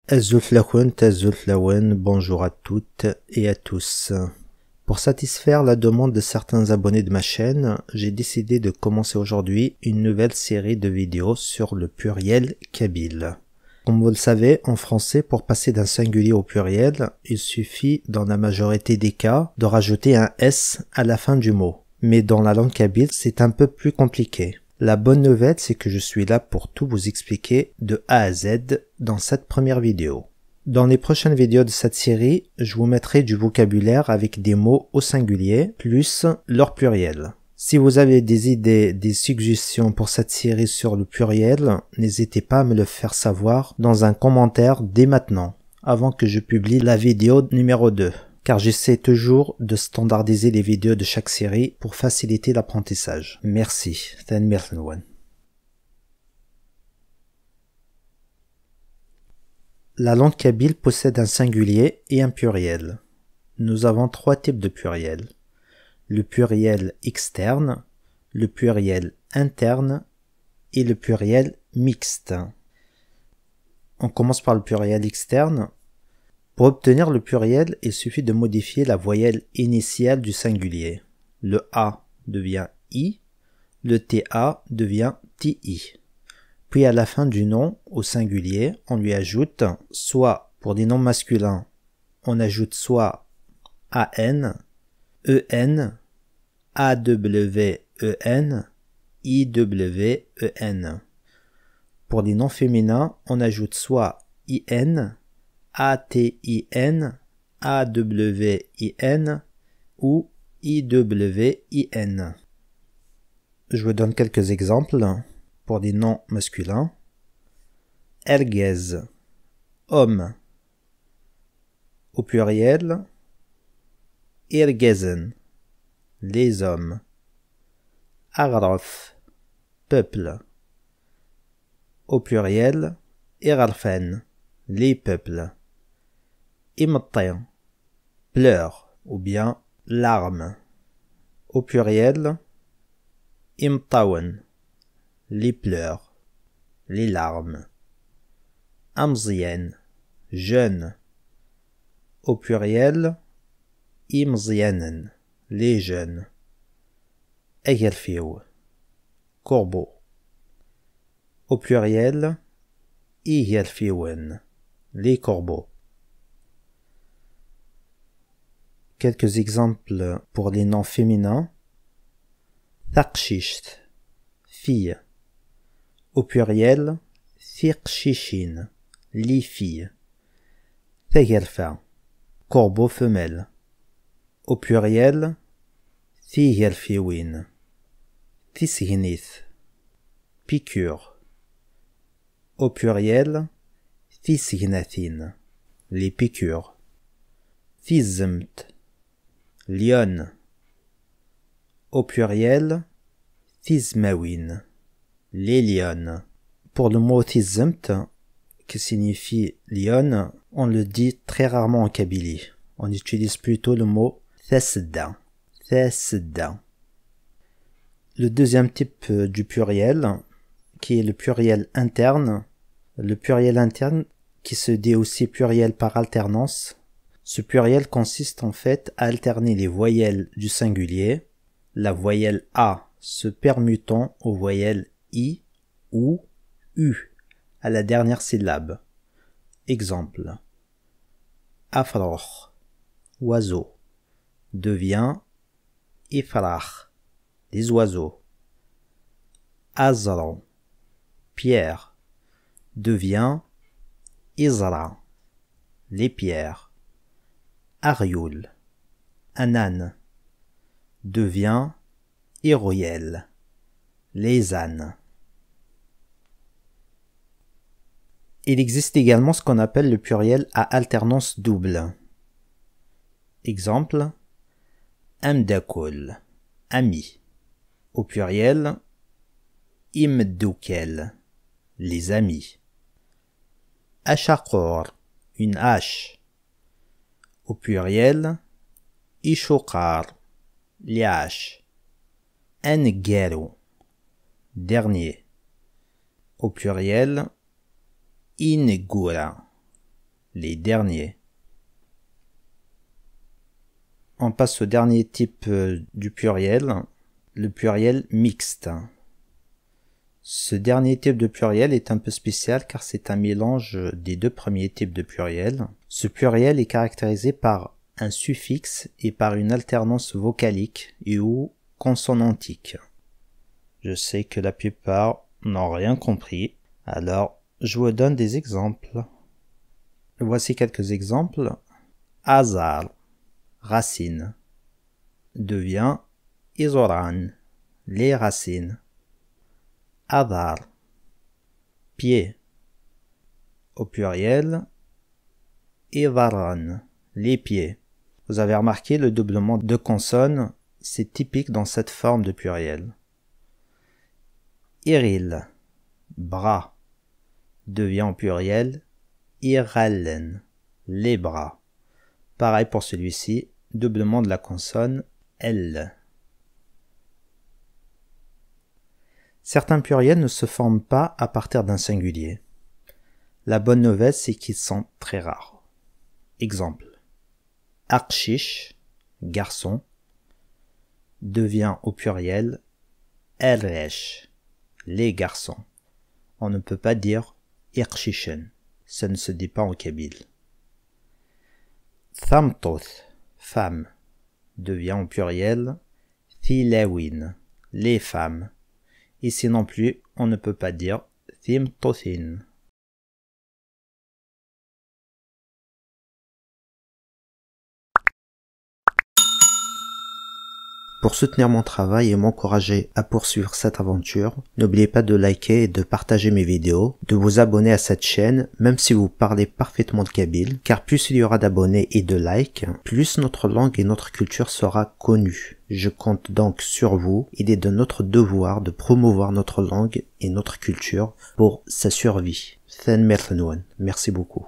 Bonjour à toutes et à tous. Pour satisfaire la demande de certains abonnés de ma chaîne, j'ai décidé de commencer aujourd'hui une nouvelle série de vidéos sur le pluriel kabyle. Comme vous le savez, en français, pour passer d'un singulier au pluriel, il suffit, dans la majorité des cas, de rajouter un S à la fin du mot. Mais dans la langue kabyle, c'est un peu plus compliqué. La bonne nouvelle, c'est que je suis là pour tout vous expliquer de A à Z dans cette première vidéo. Dans les prochaines vidéos de cette série, je vous mettrai du vocabulaire avec des mots au singulier, plus leur pluriel. Si vous avez des idées, des suggestions pour cette série sur le pluriel, n'hésitez pas à me le faire savoir dans un commentaire dès maintenant, avant que je publie la vidéo numéro 2. Car j'essaie toujours de standardiser les vidéos de chaque série pour faciliter l'apprentissage. Merci. La langue kabyle possède un singulier et un pluriel. Nous avons trois types de pluriel. Le pluriel externe, le pluriel interne et le pluriel mixte. On commence par le pluriel externe. Pour obtenir le pluriel, il suffit de modifier la voyelle initiale du singulier. Le A devient I, le TA devient TI. Puis à la fin du nom, au singulier, on lui ajoute, soit pour des noms masculins, on ajoute soit AN, EN, AWEN, IWEN. Pour des noms féminins, on ajoute soit IN, ATIN, AWIN ou IWIN. Je vous donne quelques exemples pour des noms masculins. Ergez, homme. Au pluriel, Irgezen, les hommes. Agraf, peuple. Au pluriel, Irarfen, les peuples. Imtain, pleurs ou bien larmes. Au pluriel, Imtawen, les pleurs, les larmes. Amzien, jeune. Au pluriel, Imzianen, les jeunes. Egelfiou, corbeau. Au pluriel, Igelfiouen, les corbeaux. Quelques exemples pour les noms féminins. Taqshisht, fille. Au pluriel, Fiqshishin, les filles. Tegelfa, corbeau femelle. Au pluriel, Figelfiwin. Tisgnith, piqûre. Au pluriel, Tisgnathin, les piqûres. Tizmt, lionne. Au pluriel, Tizmawin, les lionnes. Pour le mot Tizmt, qui signifie lionne, on le dit très rarement en kabylie. On utilise plutôt le mot Thasda. Thasda. Le deuxième type du pluriel, qui est le pluriel interne. Le pluriel interne, qui se dit aussi pluriel par alternance. Ce pluriel consiste en fait à alterner les voyelles du singulier, la voyelle A se permutant aux voyelles I ou U à la dernière syllabe. Exemple. Afroch, oiseau, devient Ifrach, les oiseaux. Azran, pierre, devient Izra, les pierres. Arioul, un âne, devient Iroyel, les ânes. Il existe également ce qu'on appelle le pluriel à alternance double. Exemple, Amdakol, ami. Au pluriel, Imdoukel, les amis. Achakor, une hache. Au pluriel, Ishokar, les haches. Engero, dernier. Au pluriel, Inegura, les derniers. On passe au dernier type du pluriel, le pluriel mixte. Ce dernier type de pluriel est un peu spécial car c'est un mélange des deux premiers types de pluriel. Ce pluriel est caractérisé par un suffixe et par une alternance vocalique et ou consonantique. Je sais que la plupart n'ont rien compris, alors je vous donne des exemples. Voici quelques exemples. Azar, racine, devient isoran, les racines. Adar, pied, au pluriel, idaran, les pieds. Vous avez remarqué le doublement de consonnes, c'est typique dans cette forme de pluriel. Iril, bras, devient au pluriel, irallen, les bras. Pareil pour celui-ci, doublement de la consonne L. Certains pluriels ne se forment pas à partir d'un singulier. La bonne nouvelle, c'est qu'ils sont très rares. Exemple. Akshish, garçon, devient au pluriel Erresh, les garçons. On ne peut pas dire Irshishen, ça ne se dit pas en kabyle. Thamtoth, femme, devient au pluriel Thilawin, les femmes. Ici non plus, on ne peut pas dire Thimtothin. Pour soutenir mon travail et m'encourager à poursuivre cette aventure, n'oubliez pas de liker et de partager mes vidéos, de vous abonner à cette chaîne, même si vous parlez parfaitement de kabyle, car plus il y aura d'abonnés et de likes, plus notre langue et notre culture sera connue. Je compte donc sur vous, il est de notre devoir de promouvoir notre langue et notre culture pour sa survie. Merci beaucoup.